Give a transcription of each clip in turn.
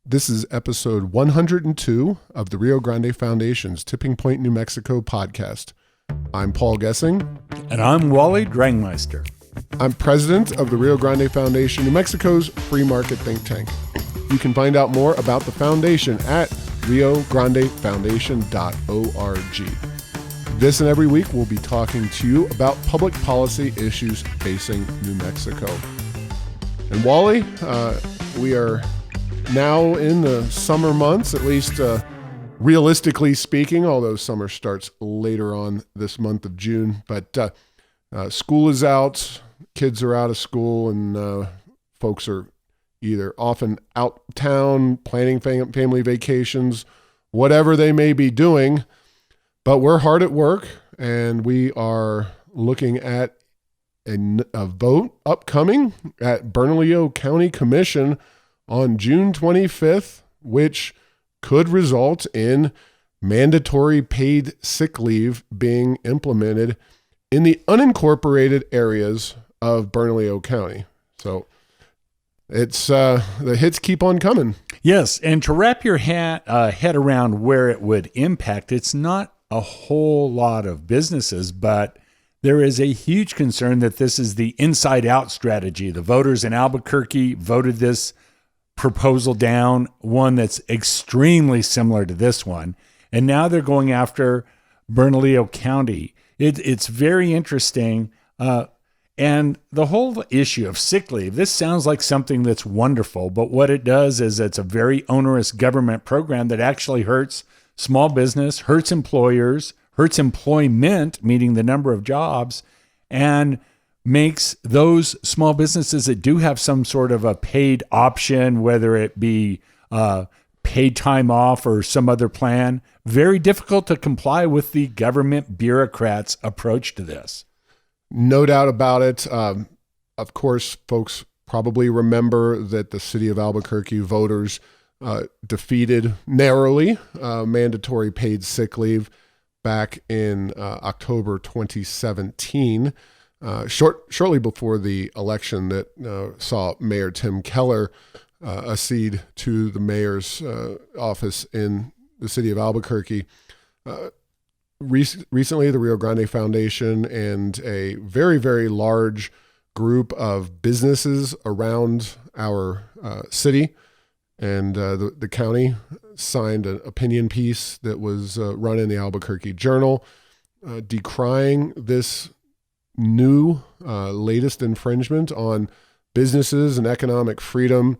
This is episode 102 of the Rio Grande Foundation's Tipping Point, New Mexico podcast. I'm Paul Gessing. And I'm Wally Drangmeister. I'm president of the Rio Grande Foundation, New Mexico's free market think tank. You can find out more about the foundation at riograndefoundation.org. This and every week, we'll be talking to you about public policy issues facing New Mexico. And Wally, we are now in the summer months, at least realistically speaking, although summer starts later on this month of June. But school is out, kids are out of school, and folks are either often out of town, planning family vacations, whatever they may be doing. But we're hard at work, and we are looking at a vote upcoming at Bernalillo County Commission on June 25th, which could result in mandatory paid sick leave being implemented in the unincorporated areas of Bernalillo County. So it's the hits keep on coming. Yes, and to wrap your head around where it would impact, it's not a whole lot of businesses, but there is a huge concern that this is the inside-out strategy. The voters in Albuquerque voted this proposal down, one that's extremely similar to this one, and now they're going after Bernalillo County. It's very interesting, and the whole issue of sick leave, this sounds like something that's wonderful, but what it does is it's a very onerous government program that actually hurts small business, hurts employers, hurts employment, meaning the number of jobs, and makes those small businesses that do have some sort of a paid option, whether it be paid time off or some other plan, very difficult to comply with the government bureaucrats' approach to this. No doubt about it. Of course, folks probably remember that the city of Albuquerque voters defeated narrowly mandatory paid sick leave back in October 2017. Shortly before the election that saw Mayor Tim Keller accede to the mayor's office in the city of Albuquerque. Recently, the Rio Grande Foundation and a very, very large group of businesses around our city and the county signed an opinion piece that was run in the Albuquerque Journal decrying this new latest infringement on businesses and economic freedom.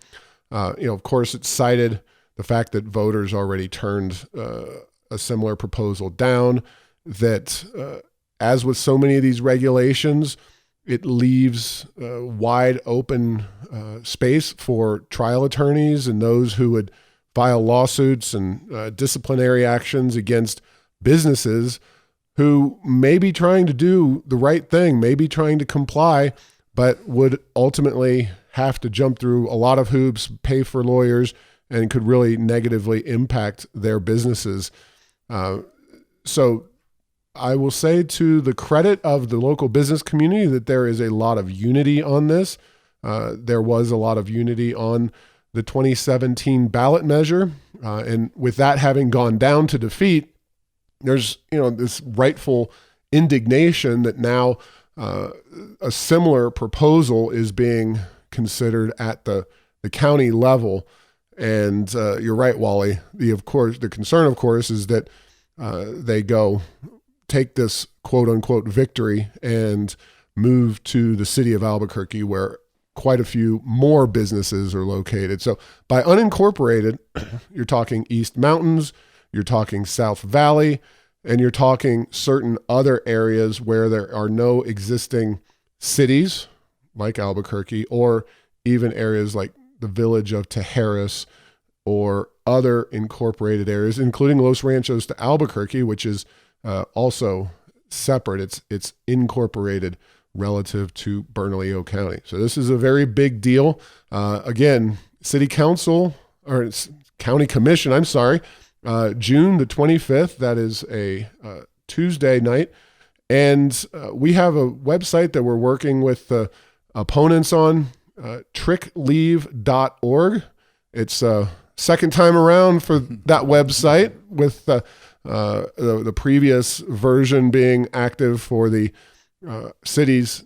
Of course, it cited the fact that voters already turned a similar proposal down, that as with so many of these regulations, it leaves wide open space for trial attorneys and those who would file lawsuits and disciplinary actions against businesses who may be trying to do the right thing, may be trying to comply, but would ultimately have to jump through a lot of hoops, pay for lawyers, and could really negatively impact their businesses. So I will say, to the credit of the local business community, that there is a lot of unity on this. There was a lot of unity on the 2017 ballot measure. And with that having gone down to defeat, there's this rightful indignation that now a similar proposal is being considered at the county level. And you're right, Wally. The concern, of course, is that they take this quote unquote victory and move to the city of Albuquerque, where quite a few more businesses are located. So by unincorporated, you're talking East Mountains, you're talking South Valley, and you're talking certain other areas where there are no existing cities like Albuquerque, or even areas like the village of Tejeras or other incorporated areas, including Los Ranchos to Albuquerque, which is also separate. It's incorporated relative to Bernalillo County. So this is a very big deal. Again, City Council, or County Commission, June the 25th, that is a Tuesday night. And we have a website that we're working with opponents on, trickleave.org. It's second time around for that website, with the previous version being active for the city's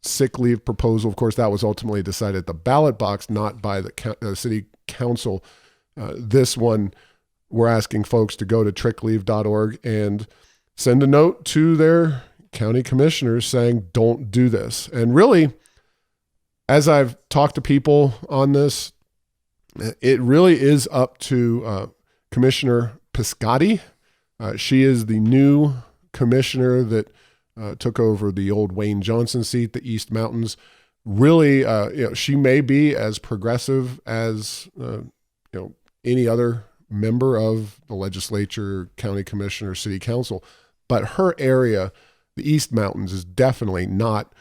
sick leave proposal. Of course, that was ultimately decided at the ballot box, not by the city council. This one, we're asking folks to go to trickleave.org and send a note to their county commissioners saying, don't do this. And really, as I've talked to people on this, it really is up to Commissioner Piscotty. She is the new commissioner that took over the old Wayne Johnson seat, the East Mountains. Really, she may be as progressive as any other member of the legislature, county commissioner, city council, but her area, the East Mountains, is definitely not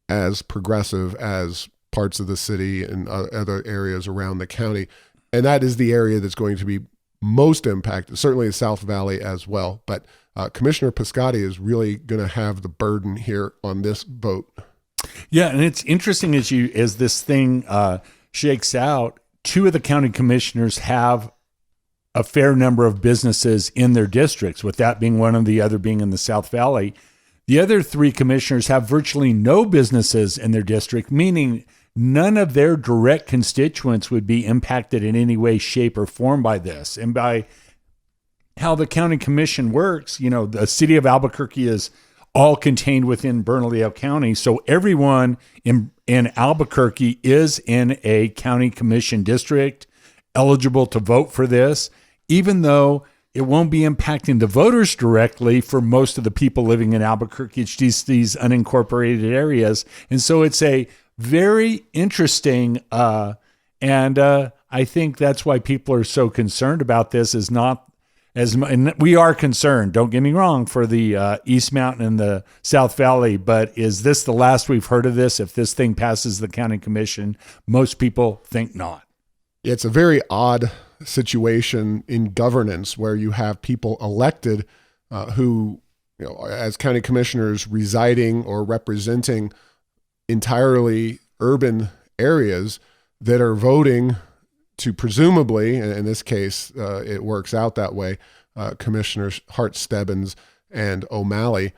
as progressive as parts of the city and other areas around the county. And that is the area that's going to be most impacted, certainly the South Valley as well. But Commissioner Piscotty is really going to have the burden here on this vote. Yeah, and it's interesting as this thing shakes out, two of the county commissioners have a fair number of businesses in their districts, with that being one and the other being in the South Valley. The other three commissioners have virtually no businesses in their district, meaning none of their direct constituents would be impacted in any way, shape, or form by this. And by how the county commission works, the city of Albuquerque is all contained within Bernalillo County. So everyone in Albuquerque is in a county commission district eligible to vote for this, even though it won't be impacting the voters directly for most of the people living in Albuquerque. It's just these unincorporated areas. And so it's a very interesting, and I think that's why people are so concerned about this, is not and we are concerned, don't get me wrong, for the East Mountain and the South Valley, but is this the last we've heard of this? If this thing passes the county commission, most people think not. It's a very odd situation in governance where you have people elected who, as county commissioners, residing or representing entirely urban areas that are voting to presumably, in this case, it works out that way, Commissioners Hart Stebbins and O'Malley,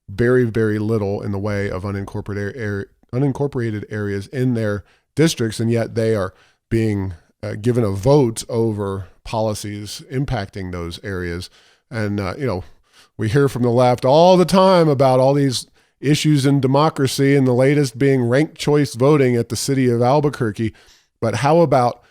very, very little in the way of unincorporated areas in their districts, and yet they are being given a vote over policies impacting those areas. And, we hear from the left all the time about all these issues in democracy, and the latest being ranked choice voting at the city of Albuquerque. But how about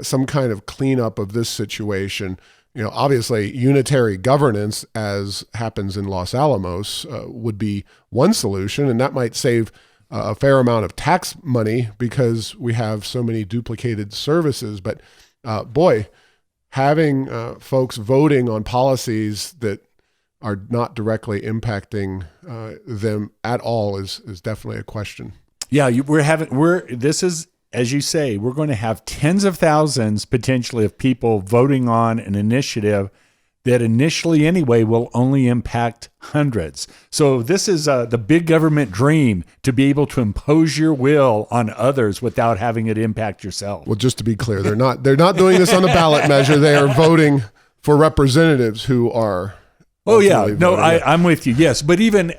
some kind of cleanup of this situation? Obviously unitary governance, as happens in Los Alamos, would be one solution, and that might save a fair amount of tax money because we have so many duplicated services. But boy, having folks voting on policies that are not directly impacting them at all is definitely a question. Yeah, this is, as you say, we're going to have tens of thousands potentially of people voting on an initiative that initially anyway will only impact hundreds. So this is the big government dream, to be able to impose your will on others without having it impact yourself. Well, just to be clear, they're not doing this on a ballot measure. They are voting for representatives who are. Oh yeah, no, I'm with you. Yes, but even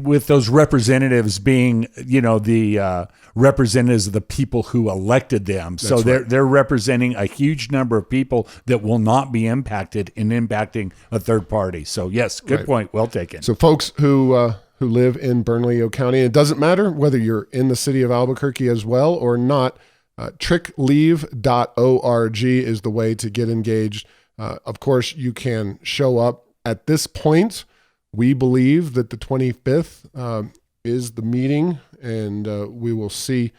with those representatives being, the representatives of the people who elected them, so they're representing a huge number of people that will not be impacted in impacting a third party. So yes, good point, well taken. So folks who live in Bernalillo County, it doesn't matter whether you're in the city of Albuquerque as well or not. Trickleave.org is the way to get engaged. Of course, you can show up. At this point, we believe that the 25th is the meeting, and we will see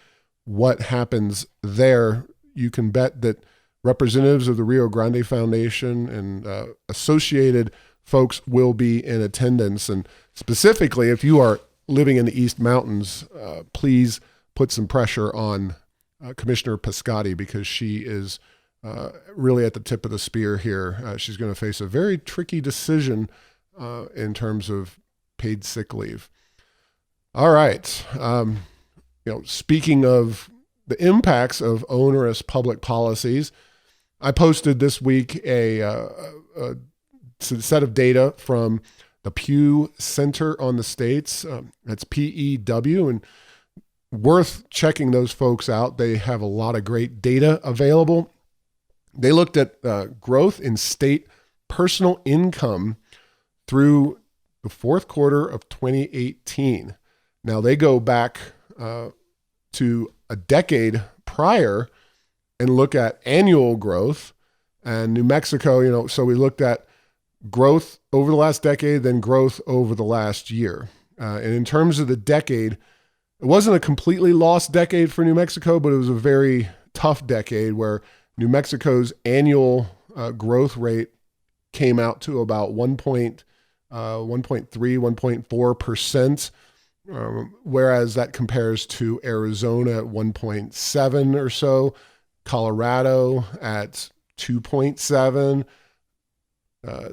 what happens there. You can bet that representatives of the Rio Grande Foundation and associated folks will be in attendance. And specifically, if you are living in the East Mountains, please put some pressure on Commissioner Piscotty, because she is really at the tip of the spear here. She's going to face a very tricky decision in terms of paid sick leave. All right. Speaking of the impacts of onerous public policies, I posted this week a set of data from the Pew Center on the States. That's PEW, and worth checking those folks out. They have a lot of great data available. They looked at growth in state personal income through the fourth quarter of 2018. Now they go back to a decade prior and look at annual growth. And New Mexico, so we looked at growth over the last decade, then growth over the last year. And in terms of the decade, it wasn't a completely lost decade for New Mexico, but it was a very tough decade where New Mexico's annual growth rate came out to about 1.3, 1.4%, whereas that compares to Arizona at 1.7 or so, Colorado at 2.7,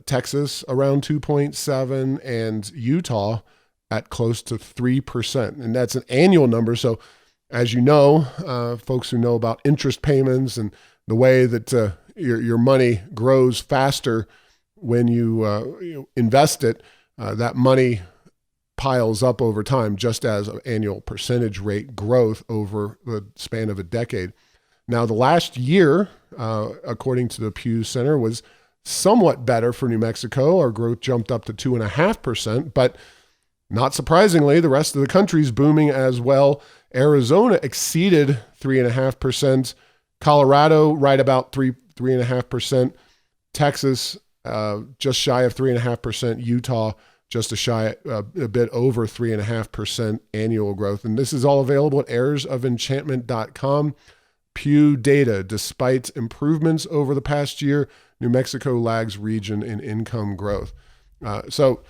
Texas around 2.7, and Utah at close to 3%. And that's an annual number. So as you know, folks who know about interest payments and the way that your money grows faster when you invest it, that money piles up over time, just as an annual percentage rate growth over the span of a decade. Now, the last year, according to the Pew Center, was somewhat better for New Mexico. Our growth jumped up to 2.5%, but not surprisingly, the rest of the country is booming as well. Arizona exceeded 3.5%. Colorado, right about 3.5%. Texas, just shy of 3.5%. Utah, just a bit over 3.5% annual growth. And this is all available at heirsoфenchantment.com. Pew data, despite improvements over the past year, New Mexico lags region in income growth. So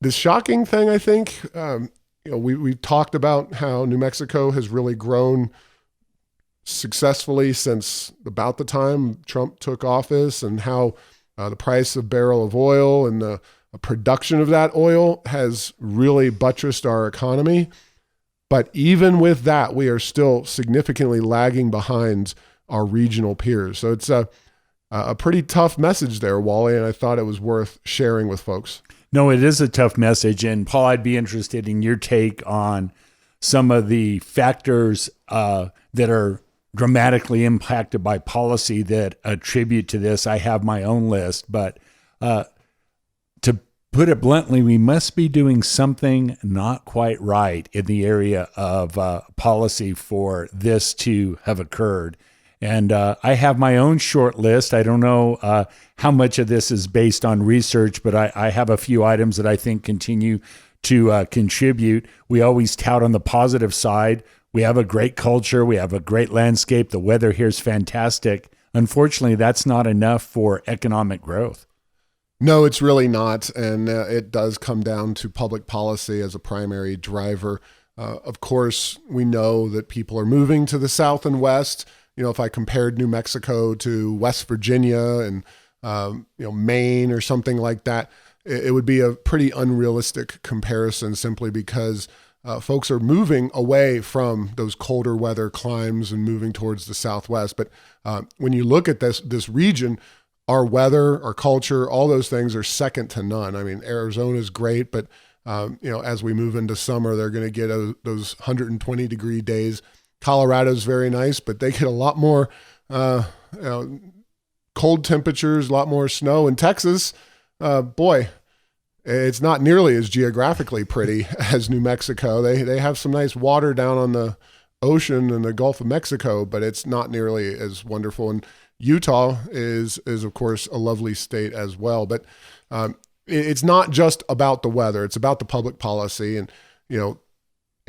the shocking thing, I think, we've talked about how New Mexico has really grown successfully since about the time Trump took office, and how the price of barrel of oil and the production of that oil has really buttressed our economy. But even with that, we are still significantly lagging behind our regional peers. So it's a pretty tough message there, Wally, and I thought it was worth sharing with folks. No, it is a tough message. And Paul, I'd be interested in your take on some of the factors that are dramatically impacted by policy that attribute to this. I have my own list, but to put it bluntly, we must be doing something not quite right in the area of policy for this to have occurred. And I have my own short list. I don't know how much of this is based on research, but I have a few items that I think continue to contribute. We always tout on the positive side. We have a great culture. We have a great landscape. The weather here is fantastic. Unfortunately, that's not enough for economic growth. No, it's really not. And it does come down to public policy as a primary driver. Of course, we know that people are moving to the South and West. If I compared New Mexico to West Virginia and, Maine or something like that, it would be a pretty unrealistic comparison, simply because folks are moving away from those colder weather climes and moving towards the Southwest. But when you look at this region, our weather, our culture, all those things are second to none. I mean, Arizona is great, but as we move into summer, they're going to get those 120 degree days. Colorado's very nice, but they get a lot more cold temperatures, a lot more snow. In Texas, boy, it's not nearly as geographically pretty as New Mexico. They have some nice water down on the ocean in the Gulf of Mexico, but it's not nearly as wonderful. And Utah is of course a lovely state as well. But it's not just about the weather; it's about the public policy. And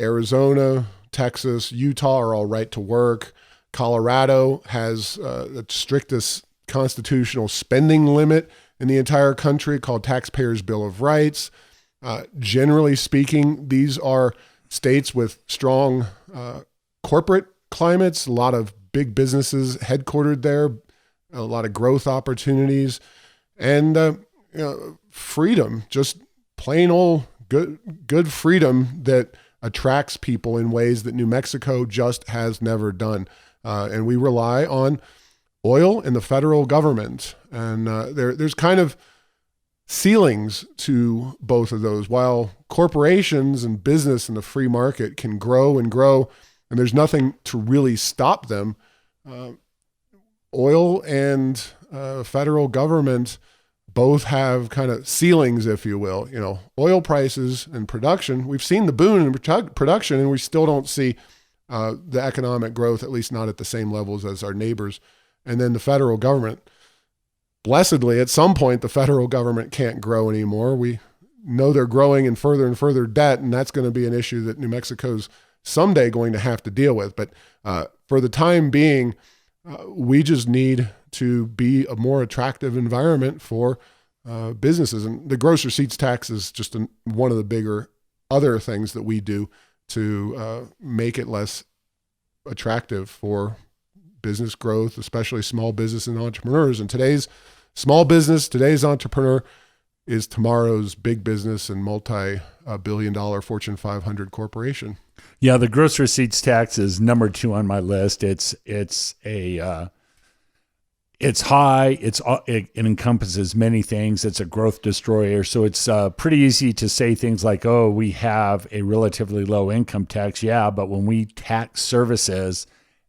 Arizona, Texas, Utah are all right to work. Colorado has the strictest constitutional spending limit in the entire country, called Taxpayers' Bill of Rights. Generally speaking, these are states with strong corporate climates, a lot of big businesses headquartered there, a lot of growth opportunities, and freedom, just plain old good freedom that attracts people in ways that New Mexico just has never done. And we rely on oil and the federal government. And there's kind of ceilings to both of those. While corporations and business and the free market can grow and grow, and there's nothing to really stop them, oil and federal government both have kind of ceilings, if you will. Oil prices and production, we've seen the boom in production, and we still don't see the economic growth, at least not at the same levels as our neighbors. And then the federal government, blessedly, at some point, the federal government can't grow anymore. We know they're growing in further and further debt, and that's going to be an issue that New Mexico's someday going to have to deal with. But for the time being, we just need to be a more attractive environment for businesses. And the gross receipts tax is just one of the bigger other things that we do to make it less attractive for business growth, especially small business and entrepreneurs. And today's small business, today's entrepreneur is tomorrow's big business and multi-billion-dollar Fortune 500 corporation. Yeah, the gross receipts tax is number 2 on my list. It's high. It encompasses many things. It's a growth destroyer. So it's pretty easy to say things like, "Oh, we have a relatively low income tax." Yeah, but when we tax services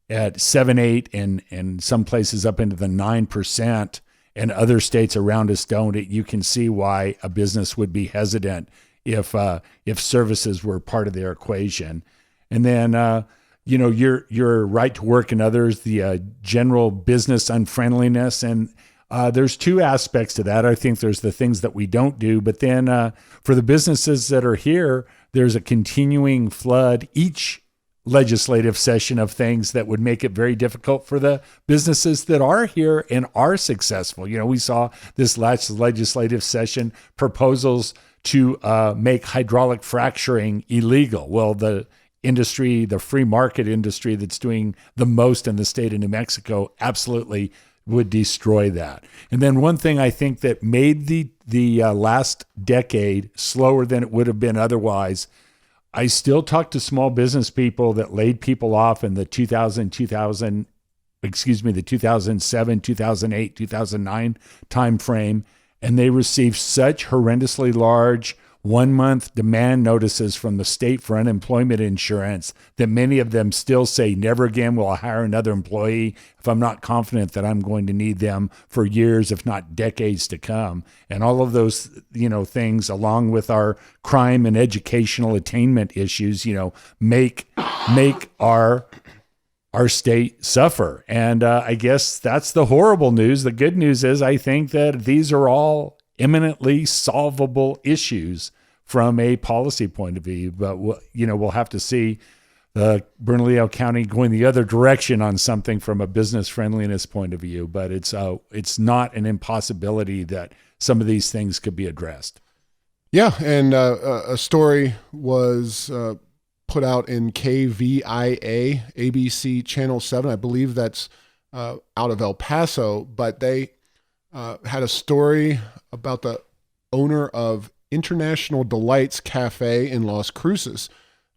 at 7, 8, and in some places up into the 9%, and other states around us don't, you can see why a business would be hesitant if services were part of their equation. And then your right to work and others, the general business unfriendliness. And there's 2 aspects to that. I think there's the things that we don't do, but then for the businesses that are here, there's a continuing flood each legislative session of things that would make it very difficult for the businesses that are here and are successful. We saw this last legislative session proposals to make hydraulic fracturing illegal. Well, the free market industry that's doing the most in the state of New Mexico absolutely would destroy that. And then one thing I think that made the last decade slower than it would have been otherwise, I still talk to small business people that laid people off in the 2007, 2008, 2009 timeframe, and they received such horrendously large 1-month demand notices from the state for unemployment insurance that many of them still say, "Never again will I hire another employee if I'm not confident that I'm going to need them for years, if not decades to come." And all of those, things, along with our crime and educational attainment issues, make our state suffer. And I guess that's the horrible news. The good news is I think that these are all imminently solvable issues from a policy point of view, but we'll have to see Bernalillo County going the other direction on something from a business friendliness point of view. But it's not an impossibility that some of these things could be addressed. Yeah, and a story was put out in KVIA, ABC Channel 7. I believe that's out of El Paso, but they had a story about the owner of International Delights Cafe in Las Cruces,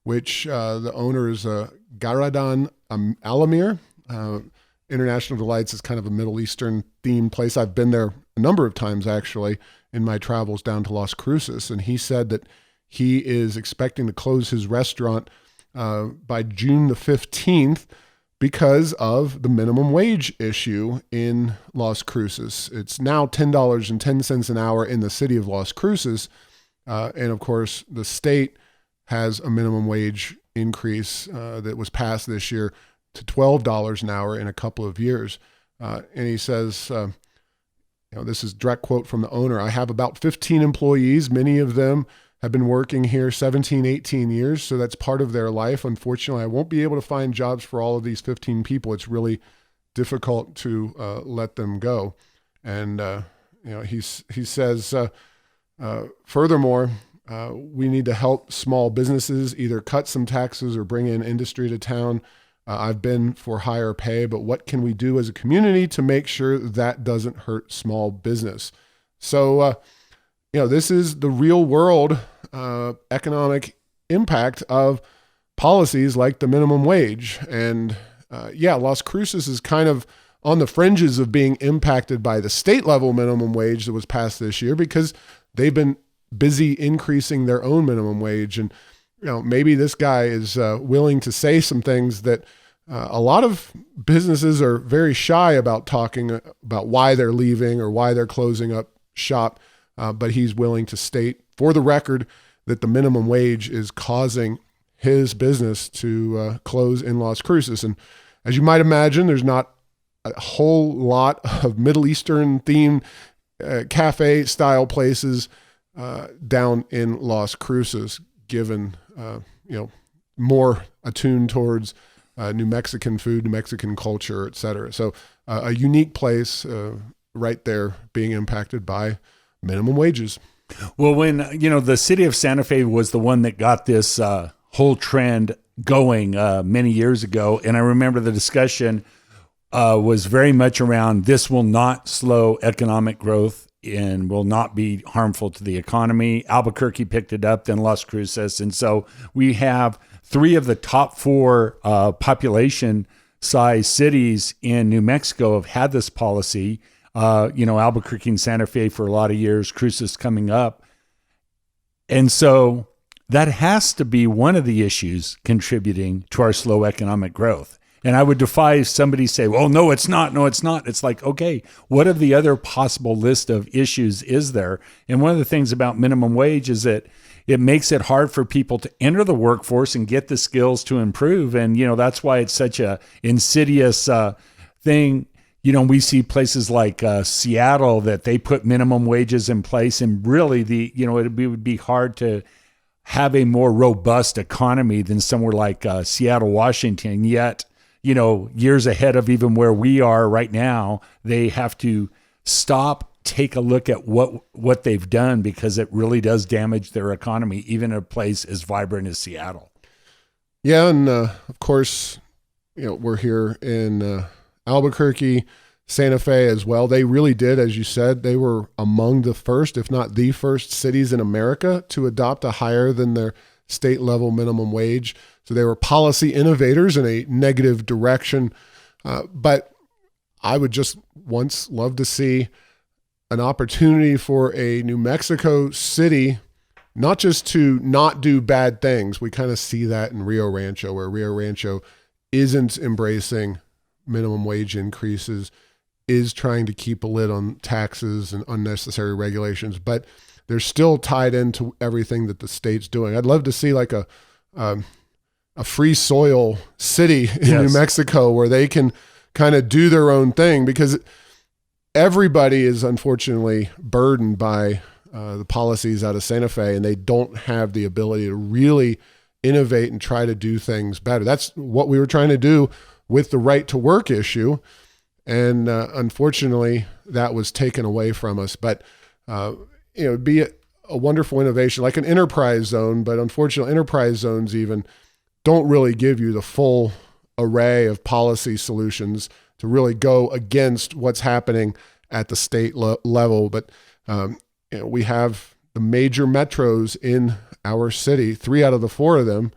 which the owner is Garadan Alamir. International Delights is kind of a Middle Eastern themed place. I've been there a number of times, actually, in my travels down to Las Cruces. And he said that he is expecting to close his restaurant by June the 15th because of the minimum wage issue in Las Cruces. It's now $10.10 an hour in the city of Las Cruces. And of course, the state has a minimum wage increase that was passed this year to $12 an hour in a couple of years. And he says, this is a direct quote from the owner: "I have about 15 employees. Many of them have been working here 17, 18 years, so that's part of their life. Unfortunately, I won't be able to find jobs for all of these 15 people. It's really difficult to let them go." And he says, furthermore, we need to help small businesses either cut some taxes or bring in industry to town. I've been for higher pay, but what can we do as a community to make sure that doesn't hurt small business? So, this is the real world economic impact of policies like the minimum wage. And Las Cruces is kind of on the fringes of being impacted by the state level minimum wage that was passed this year because they've been busy increasing their own minimum wage. And, maybe this guy is willing to say some things that a lot of businesses are very shy about talking about why they're leaving or why they're closing up shop. But he's willing to state for the record that the minimum wage is causing his business to close in Las Cruces. And as you might imagine, there's not a whole lot of Middle Eastern themed cafe style places down in Las Cruces, given more attuned towards New Mexican food, New Mexican culture, et cetera. So a unique place right there being impacted by minimum wages. Well, when, the city of Santa Fe was the one that got this whole trend going many years ago, and I remember the discussion was very much around this will not slow economic growth and will not be harmful to the economy. Albuquerque picked it up, then Las Cruces. And so we have 3 of the top 4 population size cities in New Mexico have had this policy. Albuquerque and Santa Fe for a lot of years, Cruces coming up. And so that has to be one of the issues contributing to our slow economic growth. And I would defy somebody say, well, no, it's not. No, it's not. It's like, okay, what of the other possible list of issues is there? And one of the things about minimum wage is that it makes it hard for people to enter the workforce and get the skills to improve. And, that's why it's such a insidious thing. We see places like Seattle that they put minimum wages in place, and really it would be hard to have a more robust economy than somewhere like Seattle, Washington. Yet, years ahead of even where we are right now, they have to stop, take a look at what they've done, because it really does damage their economy, even in a place as vibrant as Seattle. Yeah, and of course, we're here in Albuquerque, Santa Fe as well. They really did, as you said, they were among the first, if not the first cities in America to adopt a higher than their state level minimum wage. So they were policy innovators in a negative direction. But I would just once love to see an opportunity for a New Mexico city, not just to not do bad things. We kind of see that in Rio Rancho, where Rio Rancho isn't embracing minimum wage increases, is trying to keep a lid on taxes and unnecessary regulations, but they're still tied into everything that the state's doing. I'd love to see like a free soil city in New Mexico where they can kind of do their own thing, because everybody is unfortunately burdened by the policies out of Santa Fe, and they don't have the ability to really innovate and try to do things better. That's what we were trying to do with the right to work issue. And unfortunately, that was taken away from us. But, it'd be a wonderful innovation, like an enterprise zone. But unfortunately, enterprise zones even don't really give you the full array of policy solutions to really go against what's happening at the state level. But we have the major metros in our city, 3 out of the 4 of them,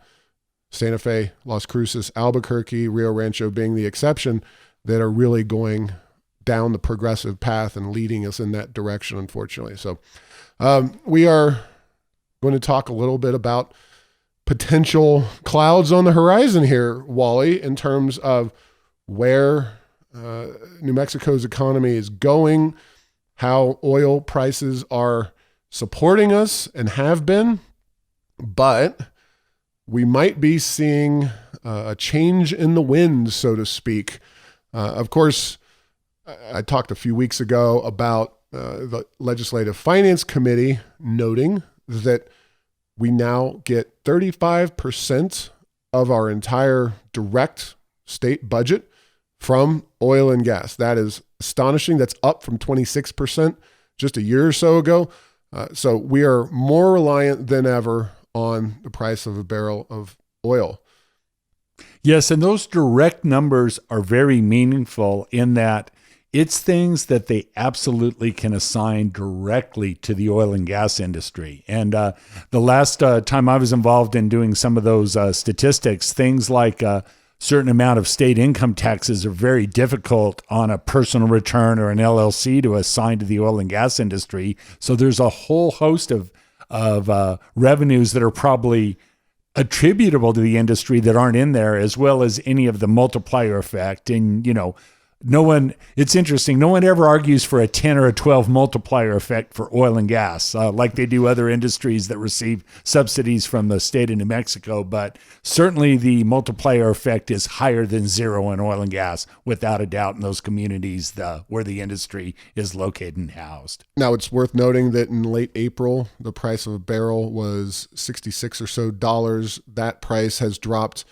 Santa Fe, Las Cruces, Albuquerque, Rio Rancho being the exception, that are really going down the progressive path and leading us in that direction, unfortunately. So we are going to talk a little bit about potential clouds on the horizon here, Wally, in terms of where New Mexico's economy is going, how oil prices are supporting us and have been, but we might be seeing a change in the wind, so to speak. Of course, I talked a few weeks ago about the Legislative Finance Committee noting that we now get 35% of our entire direct state budget from oil and gas. That is astonishing. That's up from 26% just a year or so ago. So we are more reliant than ever on the price of a barrel of oil. Yes, and those direct numbers are very meaningful in that it's things that they absolutely can assign directly to the oil and gas industry. And the last time I was involved in doing some of those statistics, things like certain amount of state income taxes are very difficult on a personal return or an LLC to assign to the oil and gas industry. So there's a whole host of revenues that are probably attributable to the industry that aren't in there, as well as any of the multiplier effect. And, it's interesting. No one ever argues for a 10 or a 12 multiplier effect for oil and gas, like they do other industries that receive subsidies from the state of New Mexico. But certainly the multiplier effect is higher than zero in oil and gas, without a doubt, in those communities where the industry is located and housed. Now, it's worth noting that in late April, the price of a barrel was $66 or so. That price has dropped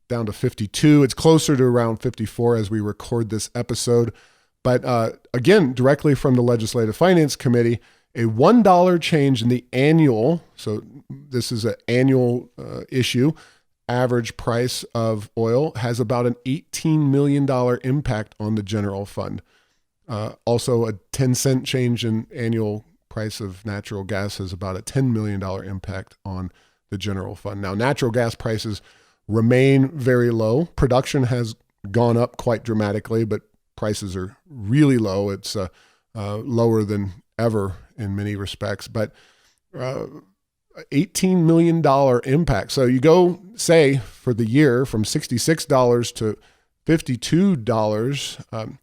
down to 52. It's closer to around 54 as we record this episode. But again, directly from the Legislative Finance Committee, a $1 change in the annual, so this is an annual issue, average price of oil has about an $18 million impact on the general fund. Also, a 10-cent change in annual price of natural gas has about a $10 million impact on the general fund. Now, natural gas prices remain very low. Production has gone up quite dramatically, but prices are really low. It's lower than ever in many respects, but $18 million impact. So you go, say, for the year from $66 to $52.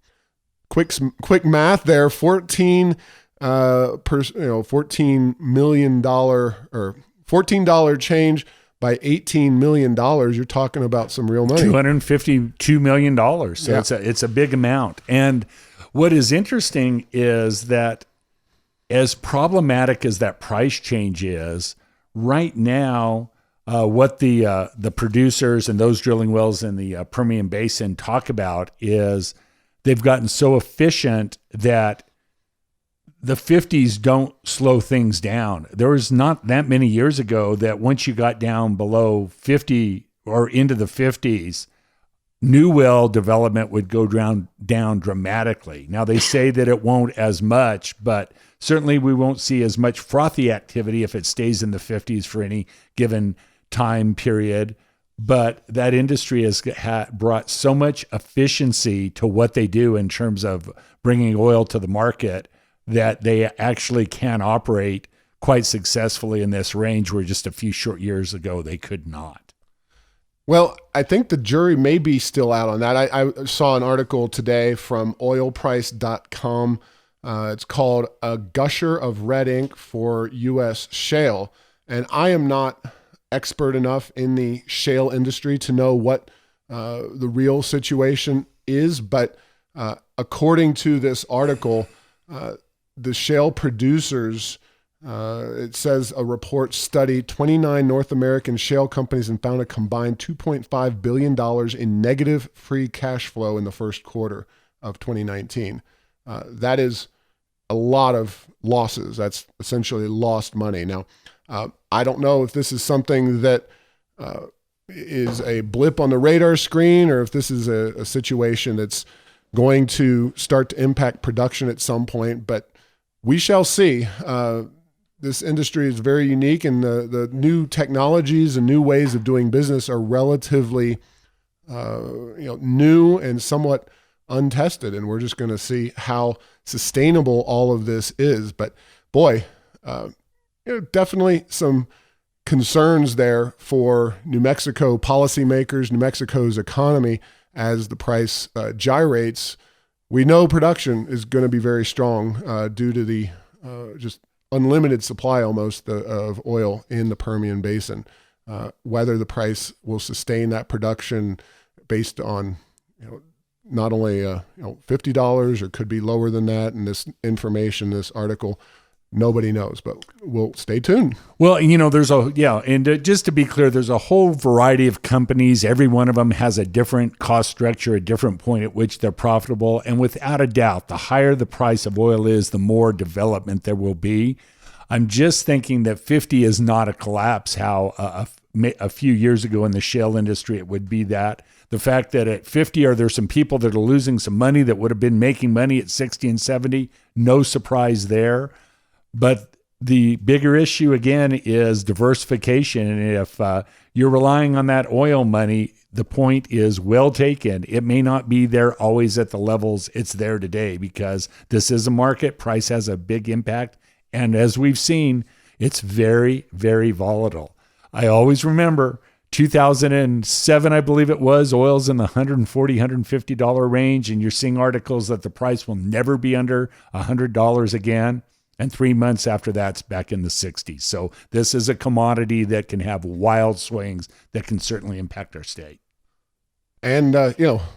Quick math there. $14 million or $14 change by $18 million, you're talking about some real money. $252 million. So yeah. It's a big amount. And what is interesting is that as problematic as that price change is, right now, what the producers and those drilling wells in the Permian Basin talk about is they've gotten so efficient that the 50s don't slow things down. There was not that many years ago that once you got down below 50 or into the 50s, new well development would go down dramatically. Now, they say that it won't as much, but certainly we won't see as much frothy activity if it stays in the 50s for any given time period. But that industry has brought so much efficiency to what they do in terms of bringing oil to the market that they actually can operate quite successfully in this range where just a few short years ago they could not. Well, I think the jury may be still out on that. I saw an article today from oilprice.com. It's called A Gusher of Red Ink for U.S. Shale. And I am not expert enough in the shale industry to know what the real situation is. But according to this article, the shale producers, it says a report studied 29 North American shale companies and found a combined $2.5 billion in negative free cash flow in the first quarter of 2019. That is a lot of losses. That's essentially lost money. Now, I don't know if this is something that is a blip on the radar screen or if this is a situation that's going to start to impact production at some point, but we shall see. This industry is very unique, and the new technologies and new ways of doing business are relatively new and somewhat untested, and we're just going to see how sustainable all of this is. But boy, definitely some concerns there for New Mexico policymakers, New Mexico's economy as the price gyrates. We know production is going to be very strong due to the just unlimited supply almost of oil in the Permian Basin. Whether the price will sustain that production based on not only $50 or could be lower than that, and this information, this article, nobody knows, but we'll stay tuned. Well, and just to be clear, there's a whole variety of companies. Every one of them has a different cost structure, a different point at which they're profitable. And without a doubt, the higher the price of oil is, the more development there will be. I'm just thinking that 50 is not a collapse, how a few years ago in the shale industry it would be that. The fact that at 50, are there some people that are losing some money that would have been making money at 60 and 70? No surprise there. But the bigger issue, again, is diversification. And if you're relying on that oil money, the point is well taken. It may not be there always at the levels it's there today because this is a market. Price has a big impact. And as we've seen, it's very, very volatile. I always remember 2007, I believe it was, oil's in the $140, $150 range, and you're seeing articles that the price will never be under $100 again. And 3 months after that, it's back in the 60s. So this is a commodity that can have wild swings that can certainly impact our state. And,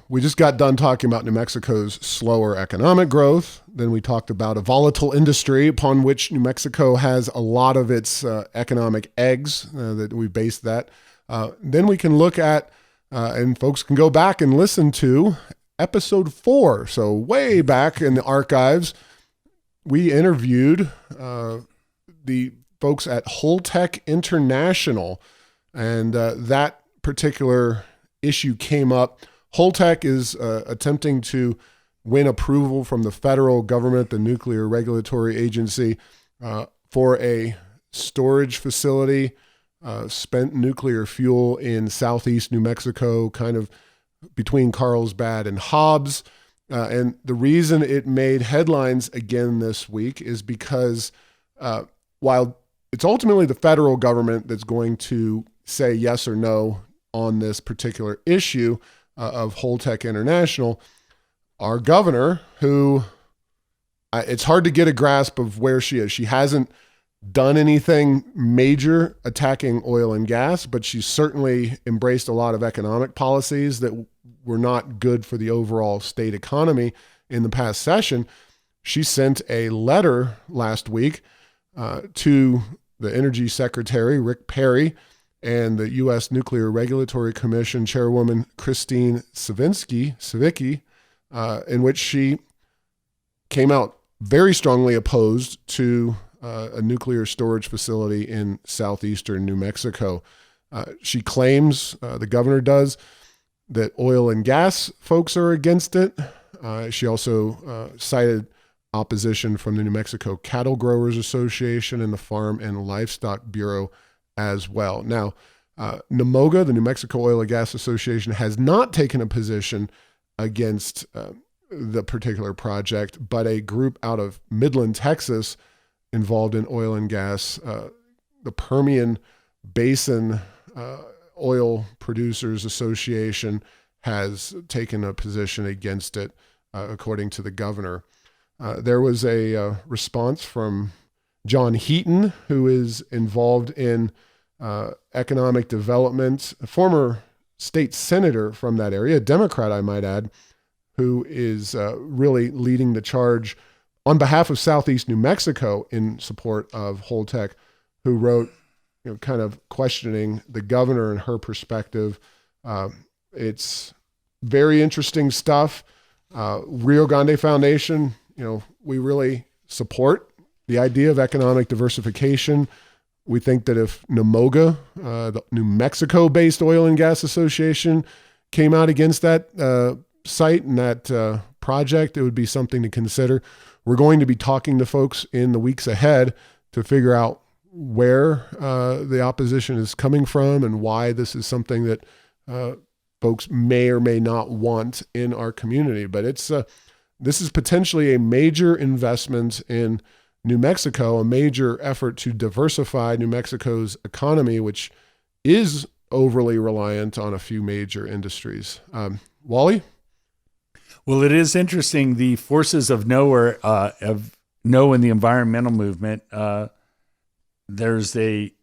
we just got done talking about New Mexico's slower economic growth. Then we talked about a volatile industry upon which New Mexico has a lot of its economic eggs that we based that. Then we can look at, and folks can go back and listen to episode 4. So way back in the archives, we interviewed the folks at Holtec International, and that particular issue came up. Holtec is attempting to win approval from the federal government, the Nuclear Regulatory Agency, for a storage facility, spent nuclear fuel in southeast New Mexico, kind of between Carlsbad and Hobbs. And the reason it made headlines again this week is because while it's ultimately the federal government that's going to say yes or no on this particular issue of Holtec International, our governor, who it's hard to get a grasp of where she is. She hasn't done anything major attacking oil and gas, but she's certainly embraced a lot of economic policies that were not good for the overall state economy in the past session. She sent a letter last week to the Energy Secretary, Rick Perry, and the U.S. Nuclear Regulatory Commission Chairwoman Christine Savicki, in which she came out very strongly opposed to a nuclear storage facility in southeastern New Mexico. She claims, the governor does, that oil and gas folks are against it. She also cited opposition from the New Mexico Cattle Growers Association and the Farm and Livestock Bureau as well. Now, NMOGA, the New Mexico Oil and Gas Association, has not taken a position against the particular project, but a group out of Midland, Texas, involved in oil and gas, the Permian Basin Oil Producers Association, has taken a position against it, according to the governor. There was a response from John Heaton, who is involved in economic development, a former state senator from that area, a Democrat, I might add, who is really leading the charge on behalf of Southeast New Mexico in support of Holtec, who wrote, kind of questioning the governor and her perspective. It's very interesting stuff. Rio Grande Foundation, we really support the idea of economic diversification. We think that if NMOGA, the New Mexico-based Oil and Gas Association, came out against that site and that project, it would be something to consider. We're going to be talking to folks in the weeks ahead to figure out where the opposition is coming from and why this is something that folks may or may not want in our community. But this is potentially a major investment in New Mexico, a major effort to diversify New Mexico's economy, which is overly reliant on a few major industries. Wally? Well, it is interesting. The forces of no in the environmental movement. There's the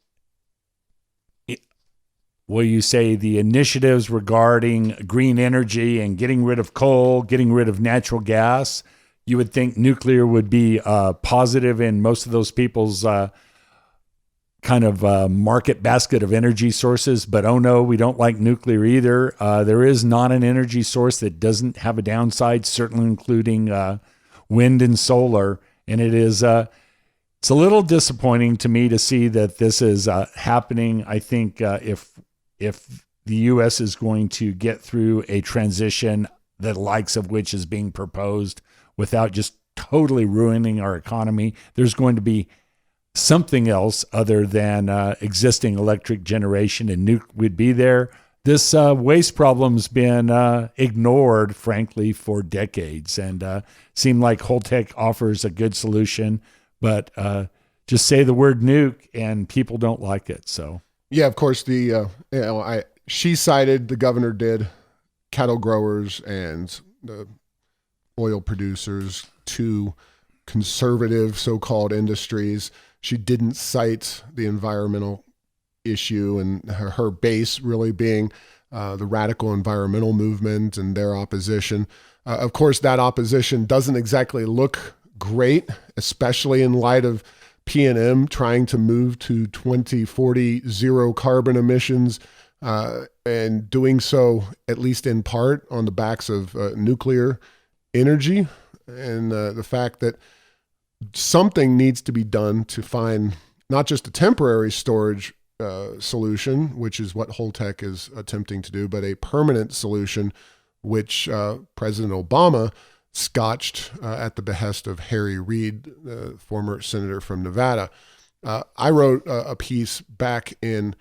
initiatives regarding green energy and getting rid of coal, getting rid of natural gas. You would think nuclear would be positive in most of those people's kind of market basket of energy sources, but oh no, we don't like nuclear either. There is not an energy source that doesn't have a downside, certainly including wind and solar. And it's a little disappointing to me to see that this is happening. I think if the U.S. is going to get through a transition, the likes of which is being proposed, without just totally ruining our economy, there's going to be something else other than existing electric generation, and nuke would be there. this waste problem's been ignored, frankly, for decades, and seemed like Holtec offers a good solution, but just say the word nuke and people don't like it. So yeah, of course, she cited, the governor did, cattle growers and the oil producers, two conservative so-called industries. She didn't cite the environmental issue, and her base really being the radical environmental movement and their opposition. Of course, that opposition doesn't exactly look great, especially in light of PNM trying to move to 2040 zero carbon emissions, and doing so, at least in part, on the backs of nuclear energy, and the fact that something needs to be done to find not just a temporary storage solution, which is what Holtec is attempting to do, but a permanent solution, which President Obama scotched at the behest of Harry Reid, the former senator from Nevada. I wrote a piece back in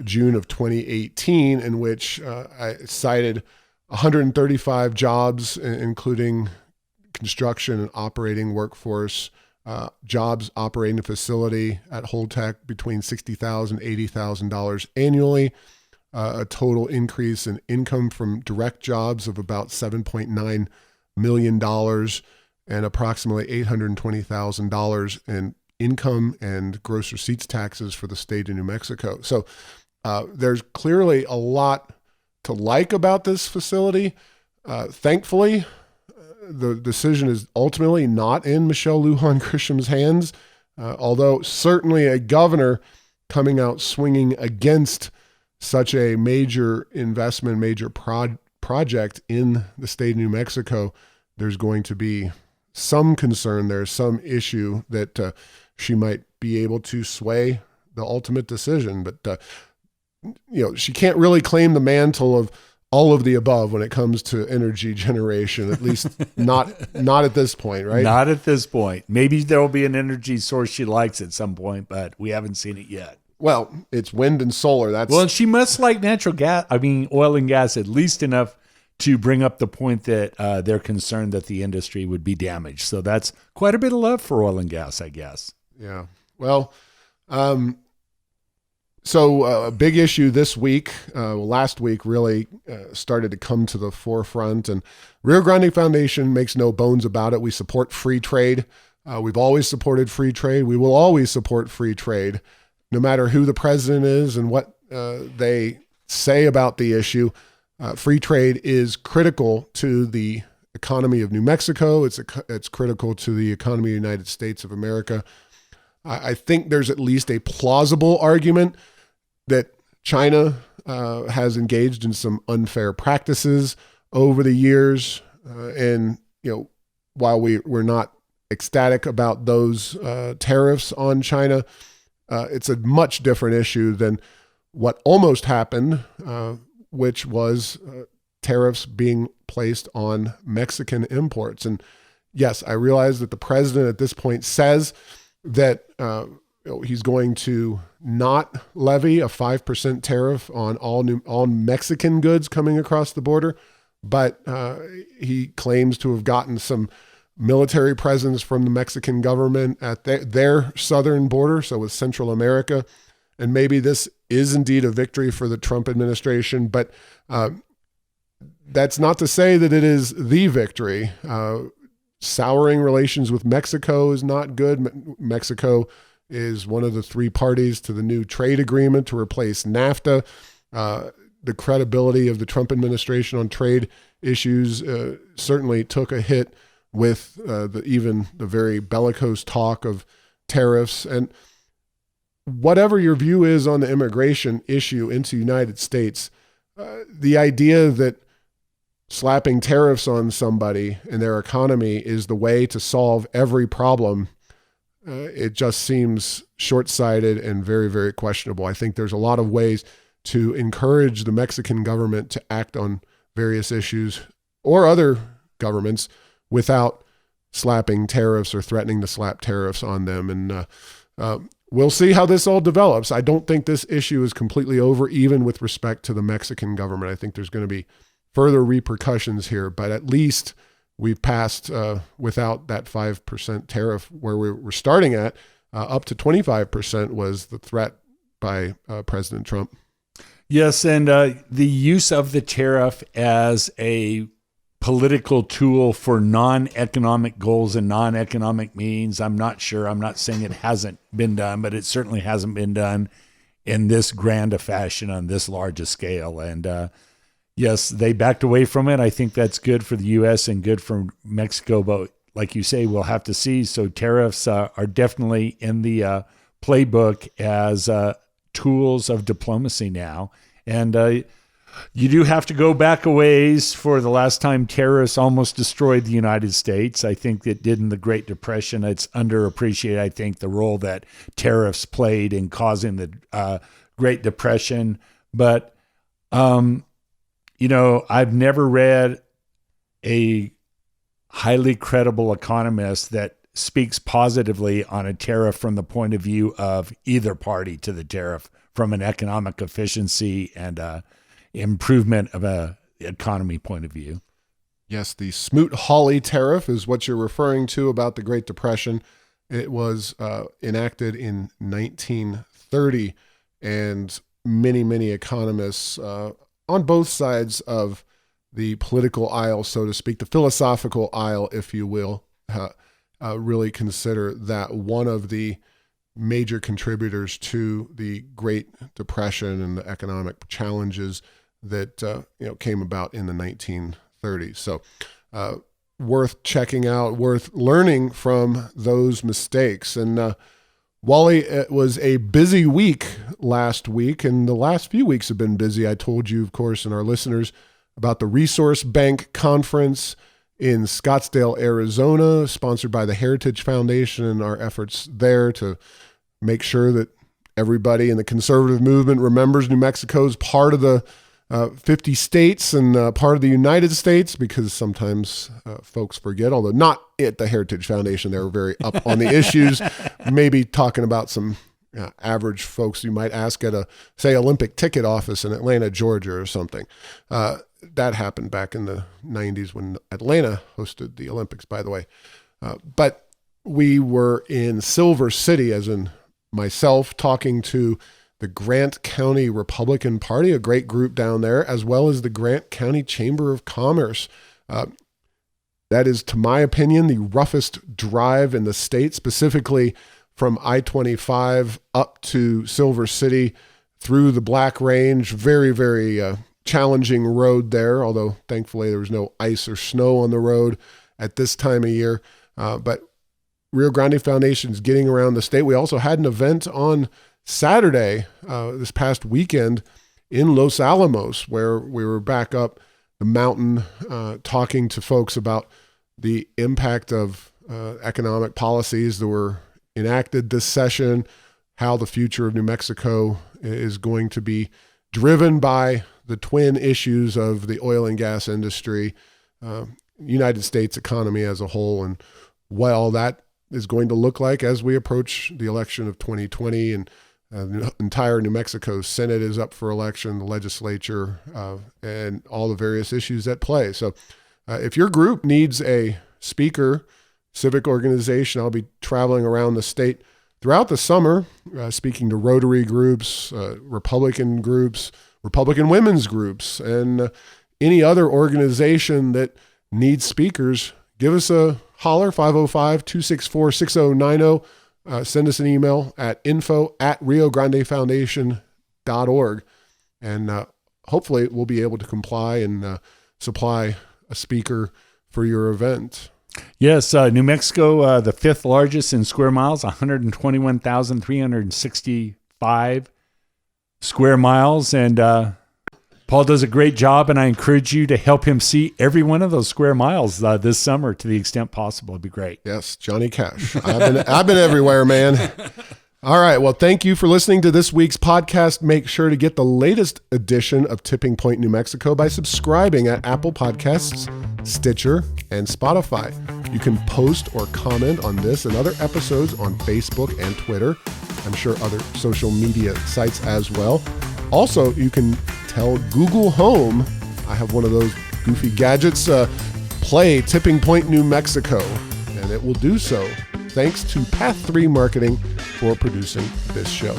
June of 2018 in which I cited 135 jobs, including construction and operating workforce, jobs operating a facility at Holtec between $60,000, $80,000 annually, a total increase in income from direct jobs of about $7.9 million, and approximately $820,000 in income and gross receipts taxes for the state of New Mexico. So there's clearly a lot to like about this facility. Thankfully, the decision is ultimately not in Michelle Lujan Grisham's hands, although certainly a governor coming out swinging against such a major investment, major project in the state of New Mexico, there's going to be some concern. There's some issue that she might be able to sway the ultimate decision. But, she can't really claim the mantle of all of the above when it comes to energy generation, at least not at this point, right? Not at this point. Maybe there will be an energy source she likes at some point, but we haven't seen it yet. Well, it's wind and solar. Well, she must like oil and gas, at least enough to bring up the point that they're concerned that the industry would be damaged. So that's quite a bit of love for oil and gas, I guess. Yeah. Well, so a big issue this week, last week really started to come to the forefront, and Rio Grande Foundation makes no bones about it. We support free trade. We've always supported free trade. We will always support free trade, no matter who the president is and what they say about the issue. Free trade is critical to the economy of New Mexico. It's critical to the economy of the United States of America. I think there's at least a plausible argument that China has engaged in some unfair practices over the years. And, while we're not ecstatic about those tariffs on China, it's a much different issue than what almost happened, which was tariffs being placed on Mexican imports. And yes, I realize that the president at this point says that he's going to not levy a 5% tariff on all Mexican goods coming across the border, but he claims to have gotten some military presence from the Mexican government at their southern border, so with Central America. And maybe this is indeed a victory for the Trump administration, but that's not to say that it is the victory. Souring relations with Mexico is not good. Mexico is one of the three parties to the new trade agreement to replace NAFTA. The credibility of the Trump administration on trade issues certainly took a hit with even the very bellicose talk of tariffs. And whatever your view is on the immigration issue into the United States, the idea that slapping tariffs on somebody and their economy is the way to solve every problem, it just seems short-sighted and very, very questionable. I think there's a lot of ways to encourage the Mexican government to act on various issues, or other governments, without slapping tariffs or threatening to slap tariffs on them. And we'll see how this all develops. I don't think this issue is completely over, even with respect to the Mexican government. I think there's going to be further repercussions here, but at least we've passed without that 5% tariff where we're starting at. Up to 25% was the threat by President Trump. Yes, and the use of the tariff as a political tool for non-economic goals and non-economic means, I'm not sure. I'm not saying it hasn't been done, but it certainly hasn't been done in this grand a fashion on this large a scale. And yes, they backed away from it. I think that's good for the U.S. and good for Mexico, but like you say, we'll have to see. So tariffs are definitely in the playbook as tools of diplomacy now. And you do have to go back a ways for the last time terrorists almost destroyed the United States. I think it did in the Great Depression. It's underappreciated, I think, the role that tariffs played in causing the Great Depression. But, I've never read a highly credible economist that speaks positively on a tariff from the point of view of either party to the tariff, from an economic efficiency and improvement of a economy point of view. Yes, the Smoot-Hawley tariff is what you're referring to about the Great Depression. It was enacted in 1930, and many economists on both sides of the political aisle, so to speak, the philosophical aisle, if you will, really consider that one of the major contributors to the Great Depression and the economic challenges that came about in the 1930s. So worth checking out, worth learning from those mistakes. And Wally, it was a busy week last week, and the last few weeks have been busy. I told you, of course, and our listeners about the Resource Bank Conference in Scottsdale, Arizona, sponsored by the Heritage Foundation, and our efforts there to make sure that everybody in the conservative movement remembers New Mexico is part of the 50 states and part of the United States, because sometimes folks forget, although not at the Heritage Foundation. They were very up on the issues, maybe talking about some average folks you might ask at a, say, Olympic ticket office in Atlanta, Georgia or something. That happened back in the 90s when Atlanta hosted the Olympics, by the way. But we were in Silver City, as in myself, talking to the Grant County Republican Party, a great group down there, as well as the Grant County Chamber of Commerce. That is, to my opinion, the roughest drive in the state, specifically from I-25 up to Silver City through the Black Range. Very challenging road there, although thankfully there was no ice or snow on the road at this time of year. But Rio Grande Foundation is getting around the state. We also had an event on Saturday, this past weekend, in Los Alamos, where we were back up the mountain talking to folks about the impact of economic policies that were enacted this session, how the future of New Mexico is going to be driven by the twin issues of the oil and gas industry, United States economy as a whole, and what all that is going to look like as we approach the election of 2020. And the entire New Mexico Senate is up for election, the legislature, and all the various issues at play. So if your group needs a speaker, civic organization, I'll be traveling around the state throughout the summer, speaking to Rotary groups, Republican groups, Republican women's groups, and any other organization that needs speakers. Give us a holler, 505-264-6090. Send us an email at info@riograndefoundation.org. And hopefully we'll be able to comply and supply a speaker for your event. Yes, New Mexico, the fifth largest in square miles, 121,365 square miles. And Paul does a great job, and I encourage you to help him see every one of those square miles this summer to the extent possible. It'd be great. Yes, Johnny Cash. I've been everywhere, man. All right. Well, thank you for listening to this week's podcast. Make sure to get the latest edition of Tipping Point New Mexico by subscribing at Apple Podcasts, Stitcher, and Spotify. You can post or comment on this and other episodes on Facebook and Twitter I'm sure other social media sites as well. Also, you can tell Google Home, I have one of those goofy gadgets, play Tipping Point, New Mexico, and it will do so thanks to Path 3 Marketing for producing this show.